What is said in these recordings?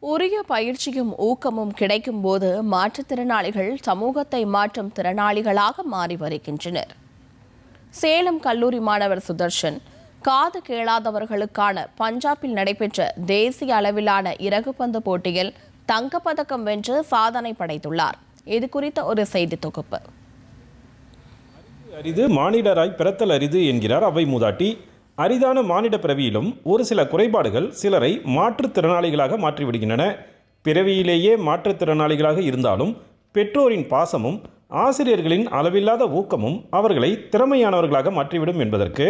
உரிய பயிற்சியும் ஊக்கமும் கிடைக்கும் போது மாற்றுத்திறனாளிகள் சமூகத்தை மாற்றும் திறனாளிகளாக மாறி வருகின்றனர். சேலம் கல்லூரி மாணவர் சுதர்ஷன் காது கேளாதவர்களுக்கான பஞ்சாபில் நடைபெற்ற தேசிய அளவிலான இறகுப்பந்து போட்டியில் தங்கப்பதக்கம் வென்று சாதனை படைத்துள்ளார். இது குறித்த ஒரு செய்தி தொகுப்பு. அரிது மானிடராய் பிறத்தல் அரிது என்கிறார் அவை மூதாட்டி. அரிதான மானிட பிறவியிலும் ஒரு சில குறைபாடுகள் சிலரை மாற்றுத்திறனாளிகளாக மாற்றிவிடுகின்றன. பிறவியிலேயே மாற்றுத்திறனாளிகளாக இருந்தாலும் பெற்றோரின் பாசமும் ஆசிரியர்களின் அளவில்லாத ஊக்கமும் அவர்களை திறமையானவர்களாக மாற்றிவிடும் என்பதற்கு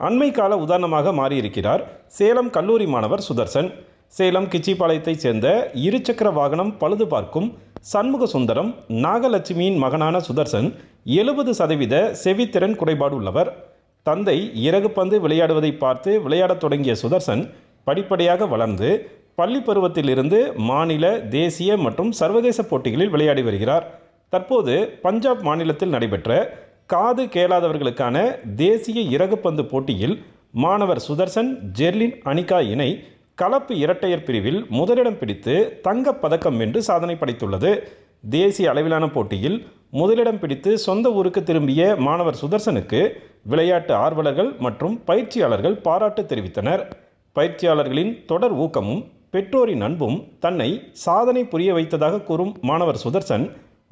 அண்மை கால உதாரணமாக மாறியிருக்கிறார் சேலம் கல்லூரி மாணவர் சுதர்சன். சேலம் கிச்சிபாளையத்தைச் சேர்ந்த இருசக்கர வாகனம் பழுது பார்க்கும் சண்முக சுந்தரம் நாகலட்சுமியின் மகனான சுதர்சன் 70% செவித்திறன் குறைபாடு உள்ளவர். தந்தை இறகுப்பந்து விளையாடுவதை பார்த்து விளையாடத் தொடங்கிய சுதர்சன் படிப்படியாக வளர்ந்து பள்ளி பருவத்திலிருந்து மாநில, தேசிய மற்றும் சர்வதேச போட்டிகளில் விளையாடி வருகிறார். தற்போது பஞ்சாப் மாநிலத்தில் நடைபெற்ற காது கேளாதவர்களுக்கான தேசிய இறகுப்பந்து போட்டியில் மாணவர் சுதர்சன் ஜெர்லின் அனிகா இணை கலப்பு இரட்டையர் பிரிவில் முதலிடம் பிடித்து தங்கப் பதக்கம் வென்று சாதனை படைத்துள்ளது. தேசிய அளவிலான போட்டியில் முதலிடம் பிடித்து சொந்த ஊருக்கு திரும்பிய மாணவர் சுதர்சனுக்கு விளையாட்டு ஆர்வலர்கள் மற்றும் பயிற்சியாளர்கள் பாராட்டு தெரிவித்தனர். பயிற்சியாளர்களின் தொடர் ஊக்கமும் பெற்றோரின் அன்பும் தன்னை சாதனை புரிய வைத்ததாக கூறும் மாணவர் சுதர்சன்,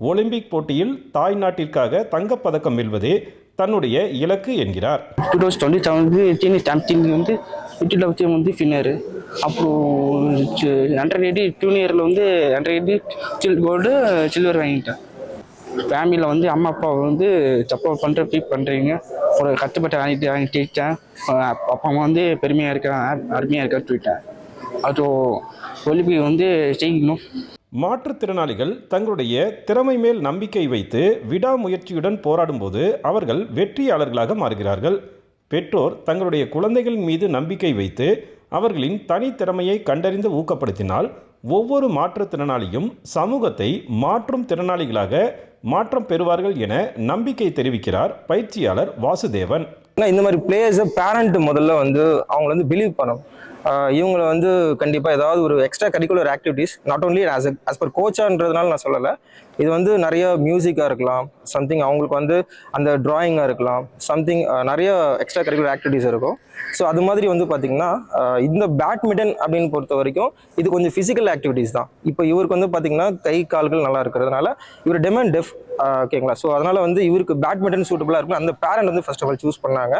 ஒலிம்பிக் போட்டியில் தாய் நாட்டிற்காக தங்கப்பதக்கம் வெல்வதே தன்னுடைய இலக்கு என்கிறார். 2027 சாம்பியன் வந்து வந்து ஃபின்னர். அப்புறம் அண்டர்-80 ஜூனியரில் வந்து அண்டர்-80 கோல்டு சில்வர் வாங்கிட்டேன். ஃபேமிலியில் வந்து அம்மா அப்பா வந்து சப்போர்ட் பண்ணுறீங்க. ஒரு கஷ்டப்பட்டு வாங்கி ஜெயித்தேன். அப்பா அம்மா வந்து பெருமையாக இருக்காங்க, அருமையாக இருக்கான்னு சொல்லிட்டேன். அது ஒலிம்பிக் வந்து ஜெயிக்கணும். மாற்றுத்திறனாளிகள் தங்களுடைய திறமை மேல் நம்பிக்கை வைத்து விடாமுயற்சியுடன் போராடும்போது அவர்கள் வெற்றியாளர்களாக மாறுகிறார்கள். பெற்றோர் தங்களுடைய குழந்தைகளின் மீது நம்பிக்கை வைத்து அவர்களின் தனித்திறமையை கண்டறிந்து ஊக்கப்படுத்தினால் ஒவ்வொரு மாற்றுத்திறனாளியும் சமூகத்தை மாற்றும் திறனாளிகளாக மாற்றம் பெறுவார்கள் என நம்பிக்கை தெரிவிக்கிறார் பயிற்சியாளர் வாசுதேவன். இந்த மாதிரி பிளேயர்ஸை பேரண்ட் முதல்ல வந்து அவங்க வந்து பிலீவ் பண்ணணும். இவங்களை வந்து கண்டிப்பாக ஏதாவது ஒரு extra curricular activities, not only as per கோச்சான்றதுனால நான் சொல்லலை, இது வந்து நிறைய மியூசிக்காக இருக்கலாம், சம்திங் அவங்களுக்கு வந்து அந்த டிராயிங்காக இருக்கலாம், சம்திங் நிறைய எக்ஸ்ட்ரா கரிக்குலர் ஆக்டிவிட்டீஸ் இருக்கும். ஸோ அது மாதிரி வந்து பார்த்திங்கன்னா இந்த பேட்மிண்டன் அப்படின்னு பொறுத்த வரைக்கும் இது கொஞ்சம் ஃபிசிக்கல் ஆக்டிவிட்டீஸ் தான். இப்போ இவருக்கு வந்து பார்த்திங்கன்னா கை கால்கள் நல்லா இருக்கிறதுனால இவர் டெம் அண்ட் டெஃப், ஓகேங்களா. ஸோ அதனால் வந்து இவருக்கு பேட்மிண்டன் சூட்டபுளாக இருக்கும். அந்த பேரண்ட் வந்து ஃபர்ஸ்ட் ஆஃப் ஆல் சூஸ் பண்ணாங்க.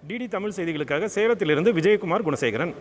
டிடி தமிழ் செய்திகளுக்காக சேலத்திலிருந்து விஜயகுமார் குணசேகரன்.